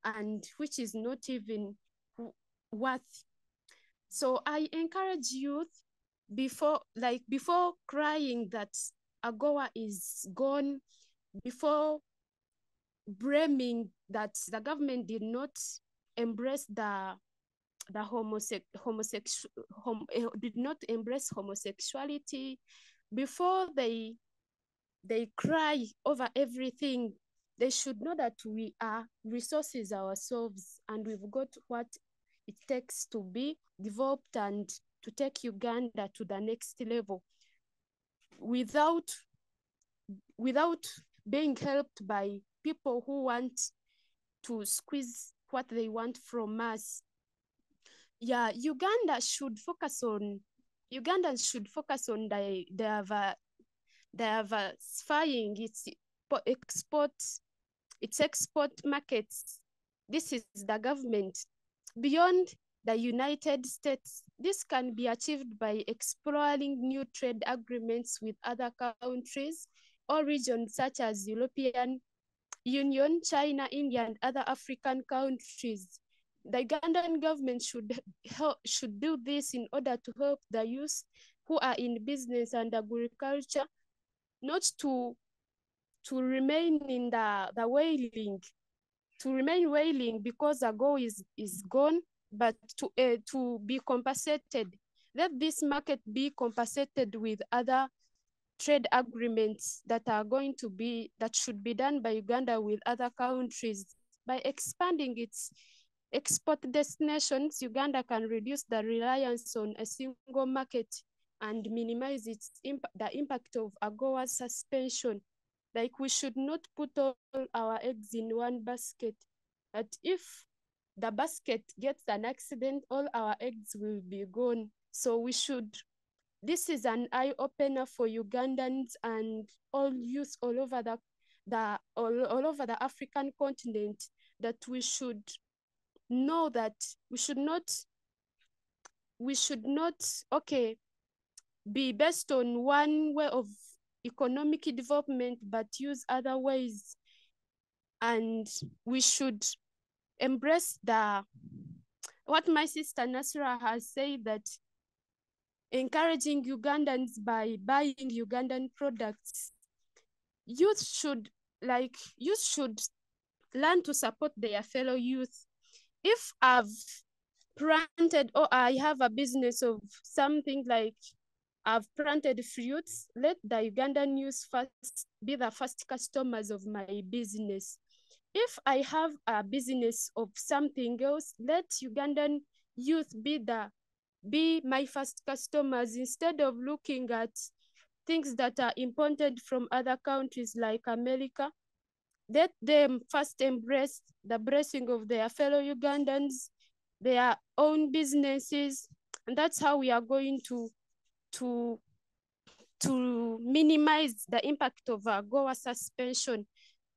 and which is not even worth. So I encourage youth, before crying that AGOA is gone, before blaming that the government did not embrace did not embrace homosexuality, before they cry over everything, they should know that we are resources ourselves, and we've got what it takes to be developed and to take Uganda to the next level without being helped by people who want to squeeze what they want from us. Yeah, Ugandans should focus on diversifying its export markets This is the government. Beyond the United States, this can be achieved by exploring new trade agreements with other countries or regions such as European Union, China, India, and other African countries. The Ugandan government should do this in order to help the youth who are in business and agriculture, not to remain in the wailing, to remain wailing because AGOA is gone, but to be compensated. Let this market be compensated with other trade agreements that should be done by Uganda with other countries. By expanding its export destinations, Uganda can reduce the reliance on a single market and minimize the impact of AGOA suspension. Like, we should not put all our eggs in one basket. But if the basket gets an accident, all our eggs will be gone. So this is an eye-opener for Ugandans and all youth all over the African continent, that we should know that we should not be based on one way of economic development, but use other ways. And we should embrace what my sister Naswirah has said, that encouraging Ugandans by buying Ugandan products. Youth should learn to support their fellow youth. If I've planted, or I have a business of something, like I've planted fruits, let the Ugandan youth first be the first customers of my business. If I have a business of something else, let Ugandan youth be my first customers, instead of looking at things that are imported from other countries like America. Let them first embrace the blessing of their fellow Ugandans, their own businesses, and that's how we are going to minimize the impact of AGOA suspension.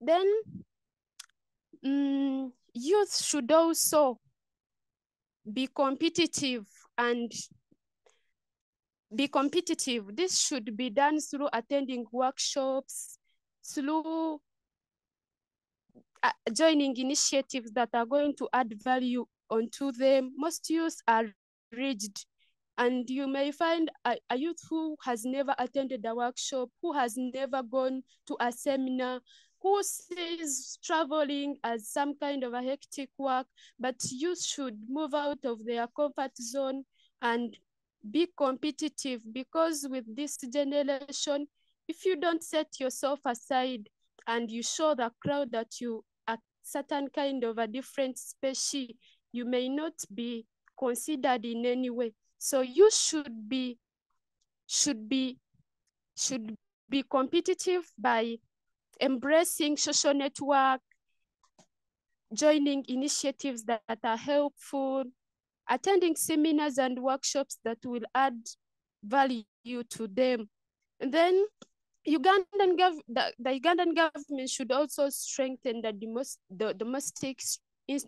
Then youth should also be competitive and This should be done through attending workshops, through joining initiatives that are going to add value onto them. Most youth are rigid, and you may find a youth who has never attended a workshop, who has never gone to a seminar, who sees traveling as some kind of a hectic work. But youth should move out of their comfort zone and be competitive, because with this generation, if you don't set yourself aside and you show the crowd that you are certain kind of a different species, you may not be considered in any way. So you should be competitive by embracing social network, joining initiatives that are helpful, attending seminars and workshops that will add value to them. And then the Ugandan government should also strengthen the domestic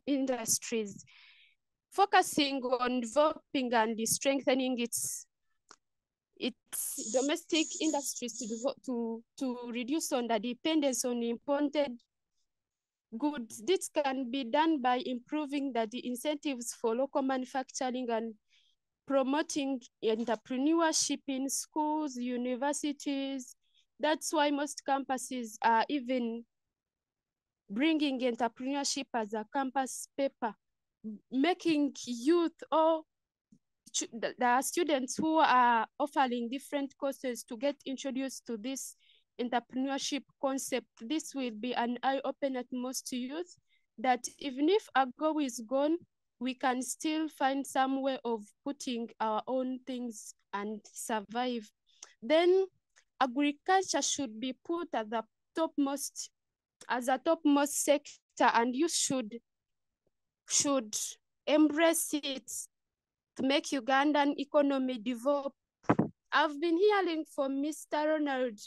industries, focusing on developing and strengthening its domestic industries to reduce on the dependence on imported goods. This can be done by improving the incentives for local manufacturing and promoting entrepreneurship in schools, universities. That's why most campuses are even bringing entrepreneurship as a campus paper, making youth or the students who are offering different courses to get introduced to this entrepreneurship concept. This will be an eye-opener to most youth, that even if AGOA is gone, we can still find some way of putting our own things and survive. Then agriculture should be put as a topmost sector, and you should embrace it to make Ugandan economy develop. I've been hearing from Mr. Ronald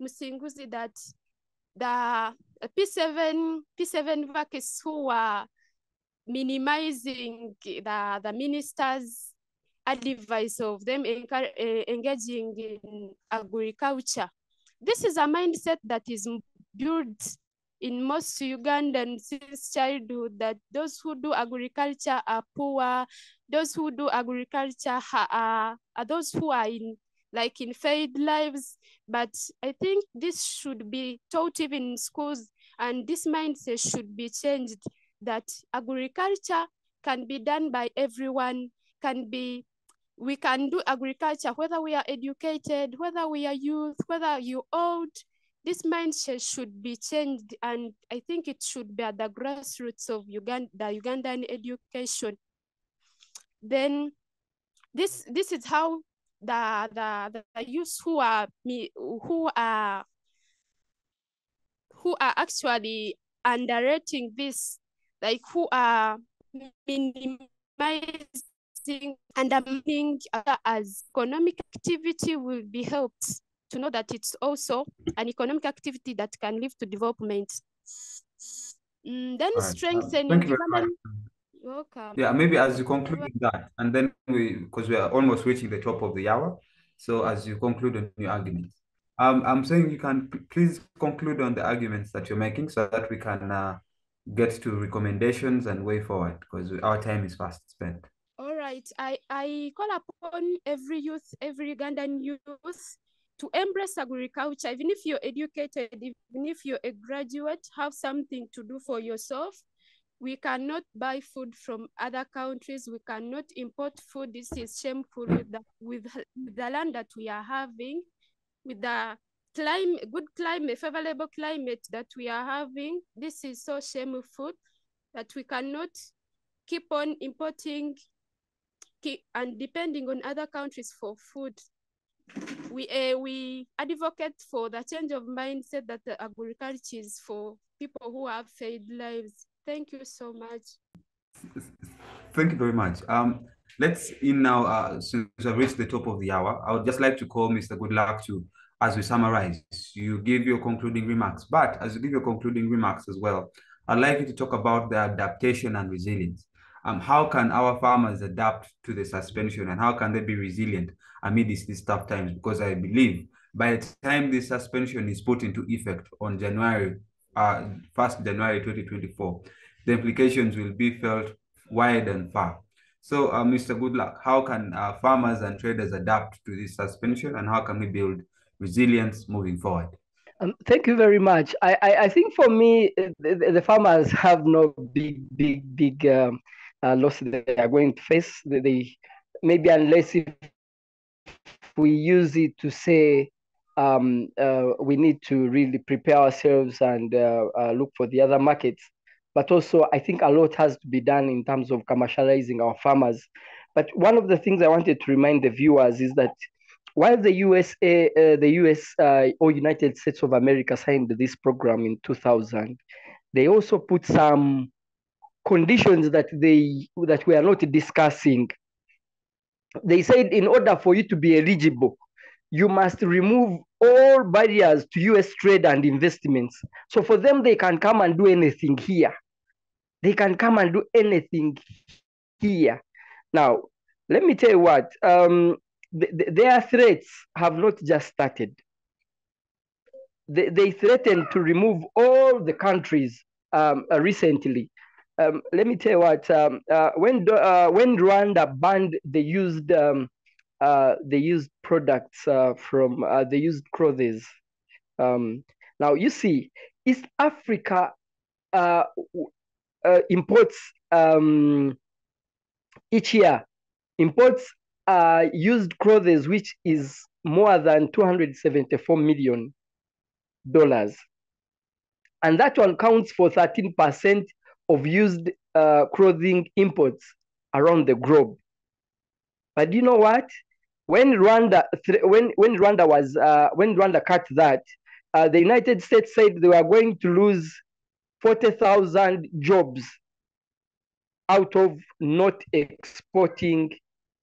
Musinguzi that the P7 workers who were minimizing the ministers' advice of them engaging in agriculture. This is a mindset that is built in most Ugandans since childhood, that those who do agriculture are poor, those who do agriculture are those who are in failed lives. But I think this should be taught even in schools, and this mindset should be changed, that agriculture can be done by everyone, we can do agriculture, whether we are educated, whether we are youth, whether you old. This mindset should be changed, and I think it should be at the grassroots of the Ugandan education. Then this is how the youth who are actually underrating this, like who are minimizing and undermining as economic activity will be helped to know that it's also an economic activity that can lead to development. Then Right. strengthening Thank you very much. Welcome. Yeah, maybe as you conclude that, and then because we are almost reaching the top of the hour, so as you conclude on your arguments, I'm saying you can please conclude on the arguments that you're making so that we can get to recommendations and way forward, because our time is fast spent. All right, I call upon every youth, every Ugandan youth to embrace agriculture. Even if you're educated, even if you're a graduate, have something to do for yourself. We cannot buy food from other countries. We cannot import food. This is shameful with the land that we are having, with the good climate, favorable climate that we are having. This is so shameful that we cannot keep on importing and depending on other countries for food. We advocate for the change of mindset that the agriculture is for people who have failed lives. Thank you so much. Thank you very much. Let's in now, since we've reached the top of the hour, I would just like to call Mr. GoodLuck to, as we summarize, you give your concluding remarks. But as you give your concluding remarks as well, I'd like you to talk about the adaptation and resilience. How can our farmers adapt to the suspension, and how can they be resilient amid these tough times? Because I believe by the time this suspension is put into effect on January, 1st January 2024, the implications will be felt wide and far. So, Mr. GoodLuck, how can farmers and traders adapt to this suspension, and how can we build resilience moving forward? Thank you very much. I think for me, the farmers have no big loss they are going to face. They maybe, unless if we use it to say we need to really prepare ourselves and look for the other markets. But also, I think a lot has to be done in terms of commercializing our farmers. But one of the things I wanted to remind the viewers is that while the USA, or United States of America signed this program in 2000, they also put some conditions that we are not discussing. They said in order for you to be eligible, you must remove all barriers to US trade and investments. So for them, they can come and do anything here. They can come and do anything here. Now, let me tell you what, their threats have not just started. They threatened to remove all the countries recently. Let me tell you what, when Rwanda banned the used products from the used clothes. Now you see, East Africa imports each year used clothes, which is more than $274 million. And that one counts for 13% of used clothing imports around the globe. But you know what? When Rwanda cut that, the United States said they were going to lose 40,000 jobs out of not exporting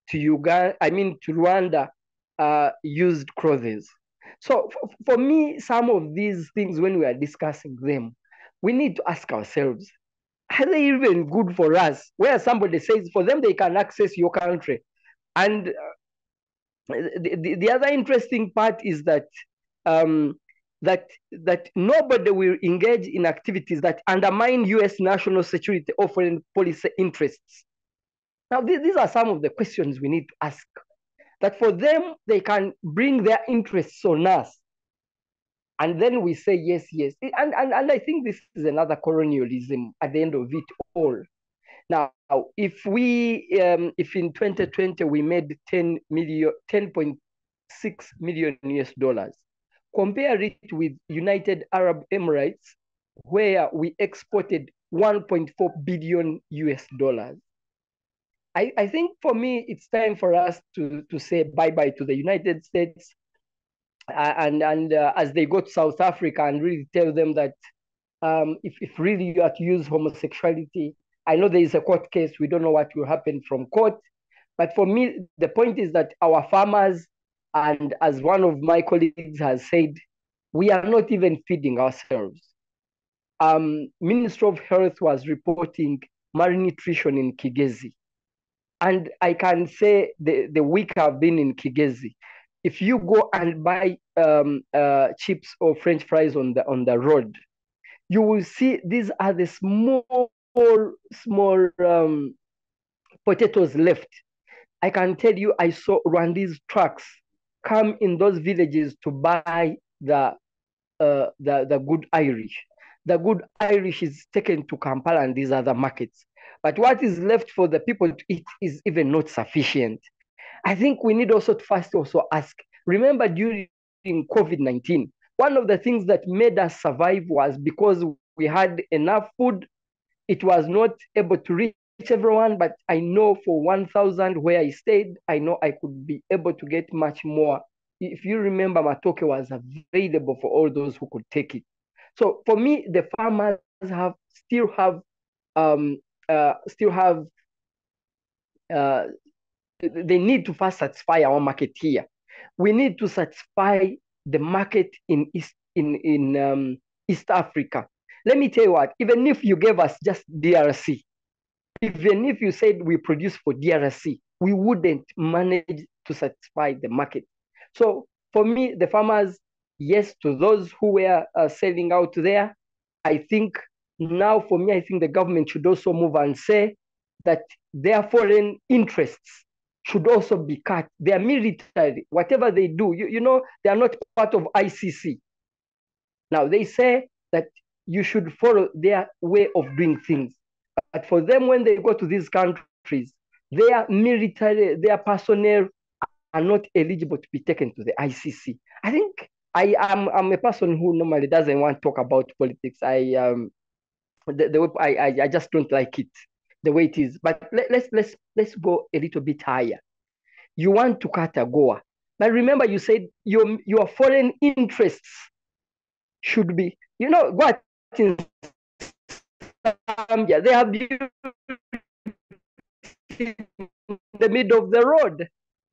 to Rwanda used clothes. So for me, some of these things, when we are discussing them, we need to ask ourselves, are they even good for us? Where somebody says for them they can access your country. And the other interesting part is that that nobody will engage in activities that undermine U.S. national security or foreign policy interests. Now, these are some of the questions we need to ask. That for them, they can bring their interests on us. And then we say, yes, yes. And I think this is another colonialism at the end of it all. Now, if in 2020 we made 10.6 million US dollars, compare it with United Arab Emirates, where we exported 1.4 billion US dollars. I think for me, it's time for us to say bye-bye to the United States and as they go to South Africa and really tell them that if really you are to use homosexuality, I know there is a court case, we don't know what will happen from court, but for me, the point is that our farmers, and as one of my colleagues has said, we are not even feeding ourselves. Ministry of Health was reporting malnutrition in Kigezi. And I can say the week I've been in Kigezi, if you go and buy chips or French fries on the road, you will see these are the small potatoes left. I can tell you, I saw Rwandese trucks come in those villages to buy the good Irish. The good Irish is taken to Kampala and these other markets. But what is left for the people to eat is even not sufficient. I think we need also to first also ask, remember during COVID-19, one of the things that made us survive was because we had enough food. It was not able to reach everyone, but I know for 1,000 where I stayed, I know I could be able to get much more. If you remember, Matoke was available for all those who could take it. So for me, the farmers still have they need to first satisfy our market here. We need to satisfy the market in East Africa. Let me tell you what, even if you gave us just DRC, even if you said we produce for DRC, we wouldn't manage to satisfy the market. So for me, the farmers, yes, to those who were selling out there, I think now for me, I think the government should also move and say that their foreign interests should also be cut. Their military, whatever they do, you know, they are not part of ICC. Now they say that you should follow their way of doing things. But for them, when they go to these countries, their military, their personnel are not eligible to be taken to the ICC. I think I'm a person who normally doesn't want to talk about politics. I just don't like it the way it is. But let's go a little bit higher. You want to cut AGOA, but remember you said your foreign interests should be, you know what, in Zambia they have in the middle of the road,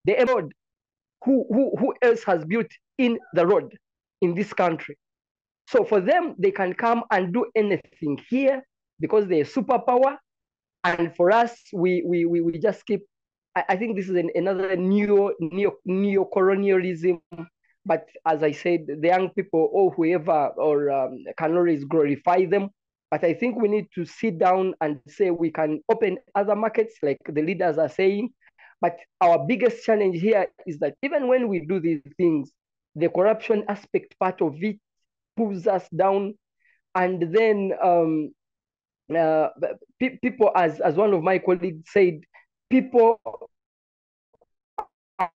the road. Who else has built in the road in this country? So for them, they can come and do anything here because they're a superpower. And for us, we just keep. I think this is another neo-colonialism. But as I said, the young people or whoever can always glorify them. But I think we need to sit down and say we can open other markets like the leaders are saying. But our biggest challenge here is that even when we do these things, the corruption aspect part of it pulls us down. And then people, as one of my colleagues said, people, our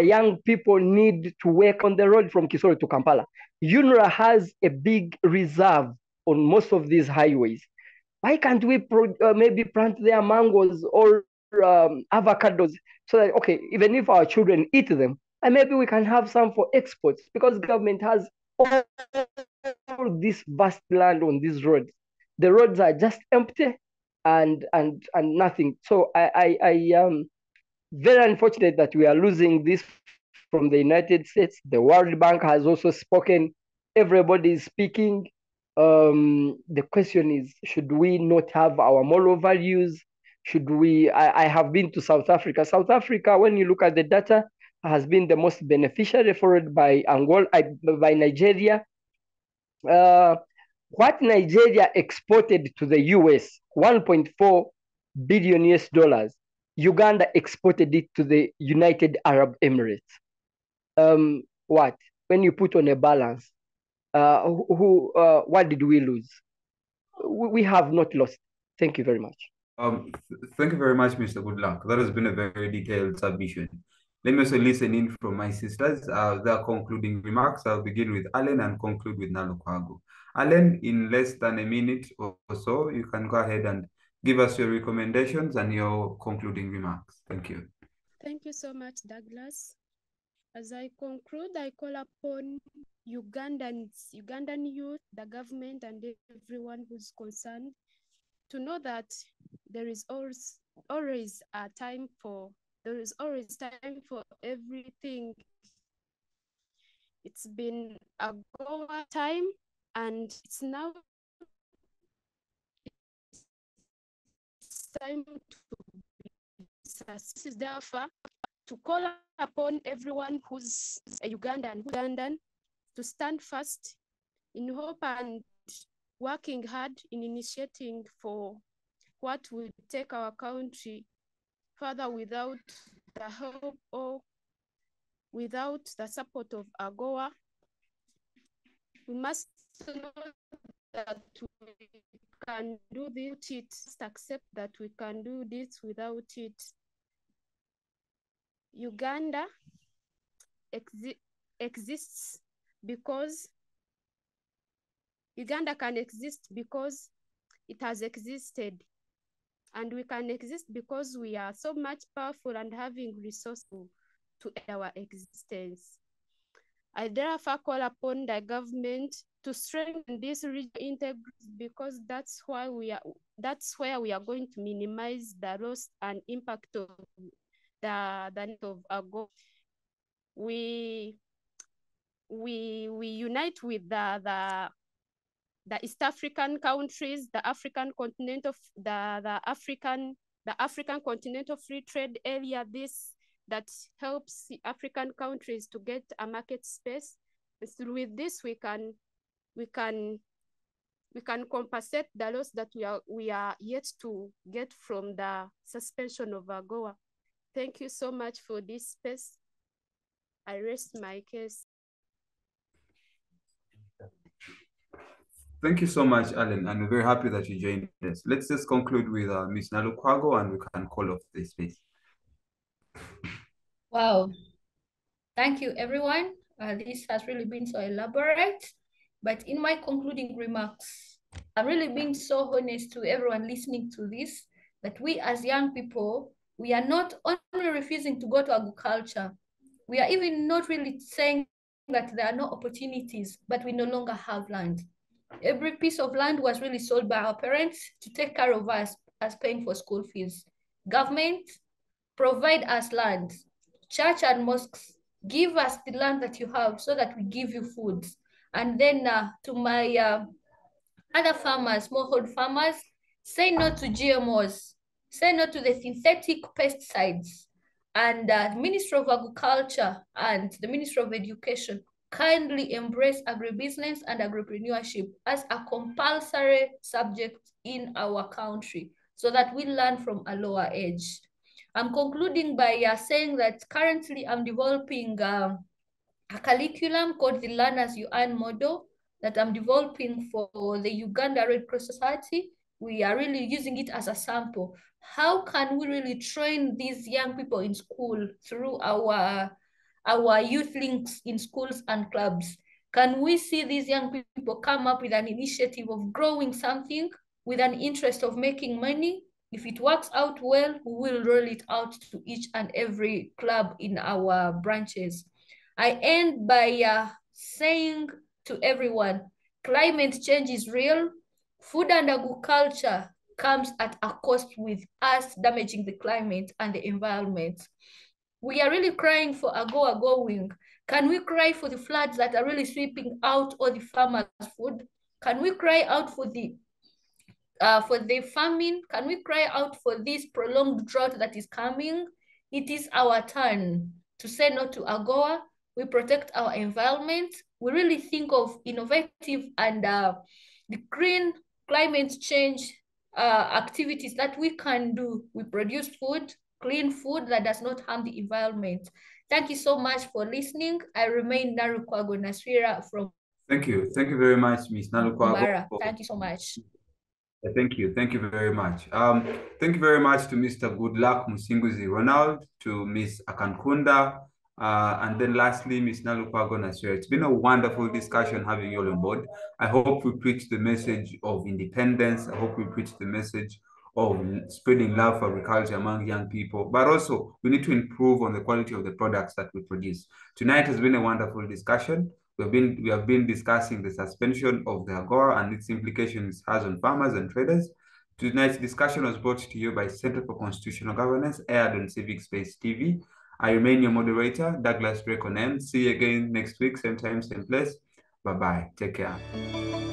young people need to work on the road from Kisoro to Kampala. UNRWA has a big reserve on most of these highways. Why can't we maybe plant their mangoes or avocados so that, okay, even if our children eat them, and maybe we can have some for exports, because government has all this vast land on these roads. The roads are just empty and nothing. So I am very unfortunate that we are losing this from the United States. The World Bank has also spoken. Everybody is speaking. The question is, should we not have our moral values? Should we? I have been to South Africa. South Africa, when you look at the data, has been the most beneficiary, followed by Angola, by Nigeria. What Nigeria exported to the US, 1.4 billion US dollars, Uganda exported it to the United Arab Emirates. What? When you put on a balance, what did we lose? We have not lost. Thank you very much. Thank you very much, Mr. Goodluck. That has been a very detailed submission. Let me also listen in from my sisters. Their concluding remarks. I'll begin with Allen and conclude with Nalukwago. Allen, in less than a minute or so, you can go ahead and give us your recommendations and your concluding remarks. Thank you. Thank you so much, Douglas. As I conclude, I call upon Ugandan youth, the government, and everyone who's concerned to know that there is always time for everything. It's been a AGOA time, and it's now time to be success. Therefore, to call upon everyone who's a Ugandan to stand fast in hope and working hard in initiating for what will take our country further without the help or without the support of AGOA. We must know that we can do this, accept that we can do this without it. Uganda exists because Uganda can exist because it has existed, and we can exist because we are so much powerful and having resources to our existence. I therefore call upon the government to strengthen this regional integrity, because that's where we are going to minimize the loss and impact of the need of AGOA. We unite with the East African countries, the African Continental Free Trade Area. This that helps African countries to get a market space. With this, we can compensate the loss that we are yet to get from the suspension of AGOA. Thank you so much for this space. I rest my case. Thank you so much, Allen, and we're very happy that you joined us. Let's just conclude with Ms. Nalukwago, and we can call off this space. Wow. Thank you, everyone. This has really been so elaborate. But in my concluding remarks, I'm really being so honest to everyone listening to this, that we as young people, we are not only refusing to go to agriculture, we are even not really saying that there are no opportunities, but we no longer have land. Every piece of land was really sold by our parents to take care of us as paying for school fees. Government, provide us land. Church and mosques, give us the land that you have so that we give you food. And then to my other farmers, smallholder farmers, say no to GMOs, say no to the synthetic pesticides. And the Ministry of Agriculture and the Ministry of Education kindly embrace agribusiness and agripreneurship as a compulsory subject in our country so that we learn from a lower age. I'm concluding by saying that currently I'm developing a curriculum called the Learn as You Earn model that I'm developing for the Uganda Red Cross Society. We are really using it as a sample. How can we really train these young people in school through our youth links in schools and clubs? Can we see these young people come up with an initiative of growing something with an interest of making money? If it works out well, we will roll it out to each and every club in our branches. I end by saying to everyone, climate change is real. Food and agriculture comes at a cost with us damaging the climate and the environment. We are really crying for AGOA going. Can we cry for the floods that are really sweeping out all the farmers' food? Can we cry out for the famine? Can we cry out for this prolonged drought that is coming? It is our turn to say no to AGOA. We protect our environment. We really think of innovative and the green climate change activities that we can do. We produce food, clean food that does not harm the environment. Thank you so much for listening. I remain Nalukwago Naswirah from Thank you. Thank you very much, Ms. Nalukwago. Thank you so much. Thank you. Thank you very much. Thank you very much to Mr. GoodLuck Musinguzi Ronald, to Ms. Akankunda, and then lastly, Ms. Nalukwago Naswirah. It's been a wonderful discussion having you all on board. I hope we preach the message of independence. I hope we preach the message of spreading love for agriculture among young people, but also we need to improve on the quality of the products that we produce. Tonight has been a wonderful discussion. We have been discussing the suspension of the AGOA and its implications it has on farmers and traders. Tonight's discussion was brought to you by Center for Constitutional Governance, aired on Civic Space TV. I remain your moderator, Douglas Drake. See you again next week, same time, same place. Bye-bye. Take care.